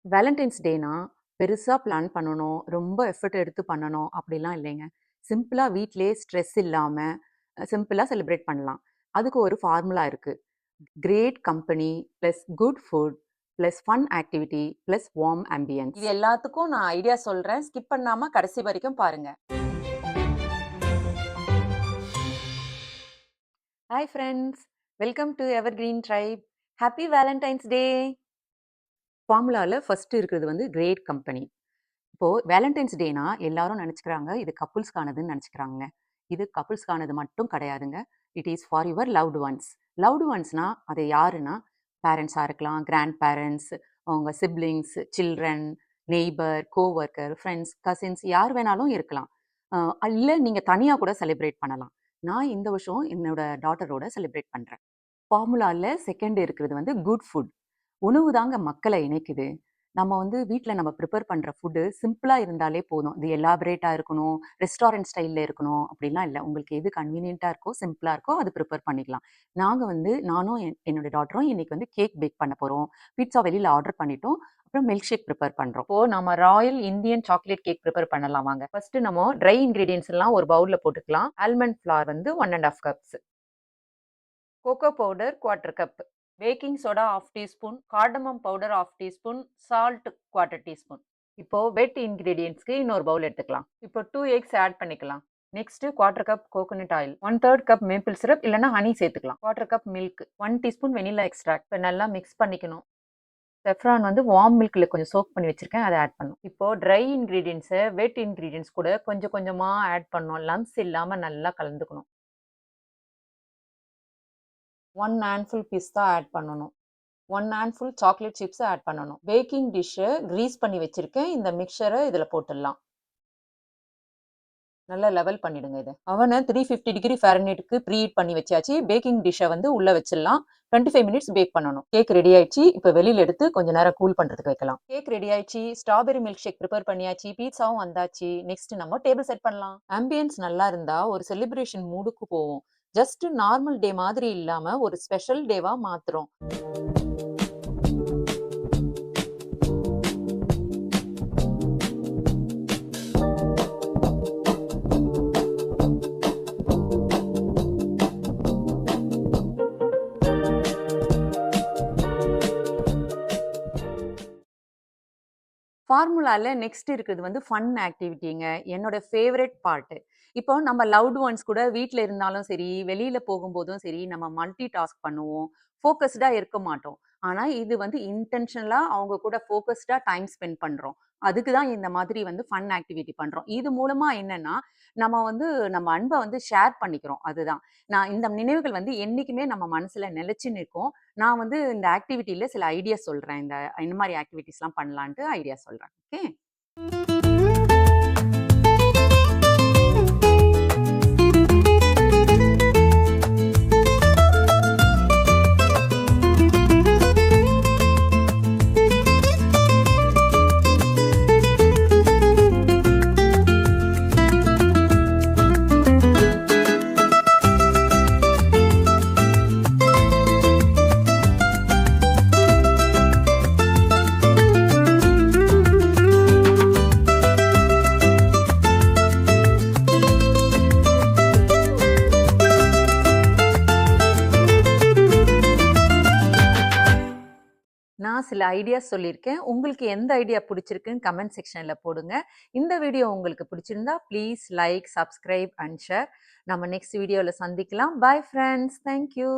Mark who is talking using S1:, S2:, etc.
S1: Valentine's டேனா, பெருசா plan பண்ணணும், ரொம்ப எஃபர்ட் எடுத்து பண்ணணும் அப்படிலாம் இல்லைங்க. சிம்பிளா வீட்லயே ஸ்ட்ரெஸ் இல்லாம, சிம்பிளா செலிப்ரேட் பண்ணலாம். அதுக்கு ஒரு ஃபார்முலா இருக்கு. Great company, plus good food, plus fun activity, plus warm ambience.
S2: இது எல்லாத்துக்கும் நான் ஐடியா சொல்றேன். ஸ்கிப் பண்ணாம கடைசி வரைக்கும் பாருங்க.
S1: Hi friends, welcome to evergreen tribe. Happy Valentine's day. ஃபார்முலால ஃபர்ஸ்ட் இருக்கிறது வந்து கிரேட் கம்பெனி. இப்போ வேலண்டைன்ஸ் டேனா எல்லாரும் நினைச்சுக்கிறாங்க இது கப்புள்ஸ்க்கானதுன்னு நினைச்சுக்கிறாங்க. இது கப்புள்ஸ்க்கானது மட்டும் கிடையாதுங்க. It is for your loved ones. Loved ஒன்ஸ்னா அது யாருன்னா பேரண்ட்ஸாக இருக்கலாம், கிராண்ட் பேரண்ட்ஸ், அவங்க siblings, children, neighbour, coworker, friends, cousins யார் வேணாலும் இருக்கலாம். இல்லை நீங்கள் தனியாக கூட செலிப்ரேட் பண்ணலாம். நான் இந்த வருஷம் என்னோட டாட்டரோட செலிப்ரேட் பண்ணுறேன். ஃபார்முலால செகண்ட் இருக்கிறது வந்து குட் ஃபுட். உணவு தாங்க மக்களை இணைக்குது. நம்ம வந்து வீட்ல நம்ம ப்ரிப்பேர் பண்ற ஃபுட்டு சிம்பிளா இருந்தாலே போதும். இது எலாபரேட்டா இருக்கணும், ரெஸ்டாரண்ட் ஸ்டைல்ல இருக்கணும் அப்படிலாம் இல்ல. உங்களுக்கு எது கன்வீனியன்ட்டா இருக்கோ, சிம்பிளா இருக்கோ அது ப்ரிப்பேர் பண்ணிக்கலாம். நாங்க வந்து நானும் என்னோட டாட்டரும் இன்னைக்கு வந்து கேக் பேக் பண்ண போறோம். பீட்ஸா வெளியில ஆர்டர் பண்ணிட்டோம். அப்புறம் மில்க் ஷேக் ப்ரிப்பேர் பண்றோம். இப்போ நம்ம Royal Indian chocolate cake prepare பண்ணலாம் வாங்க. ஃபர்ஸ்ட் நம்ம ட்ரை இன்கிரீடியன்ட்ஸ் எல்லாம் ஒரு பவுல்ல போட்டுக்கலாம். ஆல்மண்ட் ஃப்ளார் வந்து 1 1/2 cups. Cocoa powder 1/4 cup. Baking soda 1/2 teaspoon, cardamom powder 1/2 teaspoon, salt 1/4 teaspoon. இப்போ வெட் இன்கிரீடியன்ட்ஸ்க்கு இன்னொரு பவுல் எடுத்துக்கலாம். இப்போ 2 எக்ஸ் ஆட் பண்ணிக்கலாம். Next 1/4 cup coconut oil, 1/3 cup maple syrup இல்லைன்னா ஹனி சேர்த்துக்கலாம். 1/4 cup milk, 1 teaspoon vanilla extract. இப்போ நல்லா மிக்ஸ் பண்ணிக்கணும். செஃப்ரான் வந்து வார்ம் மில்க்ல கொஞ்சம் சோக் பண்ணி வச்சிருக்கேன், அதை ஆட் பண்ணும். இப்போ ட்ரை இன்கிரீடியன்ஸை வெட் இன்கிரீடியன்ஸ் கூட கொஞ்சம் கொஞ்சமா ஆட் பண்ணணும். லம்ஸ் இல்லாம நல்லா கலந்துக்கணும். 1 ஹேண்ட்ஃபுல் பிஸ்தா ஆட் பண்ணணும். 1 ஹேண்ட்ஃபுல் சாக்லேட் சிப்ஸ் ஆட் பண்ணணும். பேக்கிங் டிஷ்ஷை கிரீஸ் பண்ணி வச்சிருக்கேன். இந்த மிக்சரை இதில் போட்டுடலாம். நல்லா லெவல் பண்ணிடுங்க இதை. அவனை 350 டிகிரி ஃபாரன்ஹீட்டுக்கு ப்ரீஹீட் பண்ணி வச்சாச்சு. பேக்கிங் டிஷ்ஷை வந்து உள்ள வச்சிடலாம். 25 மினிட்ஸ் பேக் பண்ணணும். கேக் ரெடி ஆயிடுச்சு. இப்போ வெளியில எடுத்து கொஞ்ச நேரம் கூல் பண்றதுக்கு வைக்கலாம். கேக் ரெடி ஆயிடுச்சு. ஸ்ட்ராபெரி மில்க் ஷேக் ப்ரிப்பேர் பண்ணியாச்சு. பீட்சாவும் வந்தாச்சு. நெக்ஸ்ட் நம்ம டேபிள் செட் பண்ணலாம். ஆம்பியன்ஸ் நல்லா இருந்தா ஒரு செலிப்ரேஷன் மூடுக்கு போவோம். ஜஸ்ட் நார்மல் டே மாதிரி இல்லாம ஒரு ஸ்பெஷல் டேவா மாத்துறோம். ஃபார்முலால நெக்ஸ்ட் இருக்கிறது வந்து ஃபன் ஆக்டிவிட்டிங்க. என்னோட ஃபேவரைட் பார்ட். இப்போ நம்ம லவ்ட் ஒன்ஸ் கூட வீட்ல இருந்தாலும் சரி, வெளியில போகும்போதும் சரி, நம்ம மல்டி டாஸ்க் பண்ணுவோம். ஃபோக்கஸ்டா இருக்க மாட்டோம். ஆனா இது வந்து இன்டென்ஷனலா அவங்க கூட ஃபோக்கஸ்டா டைம் ஸ்பெண்ட் பண்றோம். அதுக்கு தான் இந்த மாதிரி வந்து ஃபன் ஆக்டிவிட்டி பண்றோம். இது மூலமா என்னன்னா, நம்ம வந்து நம்ம அன்ப வந்து ஷேர் பண்ணிக்கிறோம். அதுதான். நான் இந்த நினைவுகள் வந்து என்னைக்குமே நம்ம மனசுல நிலைச்சு நிற்கும். நான் வந்து இந்த ஆக்டிவிட்டில சில ஐடியாஸ் சொல்றேன். இந்த மாரி ஆக்டிவிட்டீஸ்லாம் பண்ணலான்ட்டு ஐடியா சொல்றேன். ஓகே. நான் சில ஐடியாஸ் சொல்லியிருக்கேன். உங்களுக்கு எந்த ஐடியா பிடிச்சிருக்குன்னு கமெண்ட் செக்ஷன்ல போடுங்க. இந்த வீடியோ உங்களுக்கு பிடிச்சிருந்தா please like, subscribe and share. நம்ம நெக்ஸ்ட் வீடியோல சந்திக்கலாம். Bye friends. Thank you.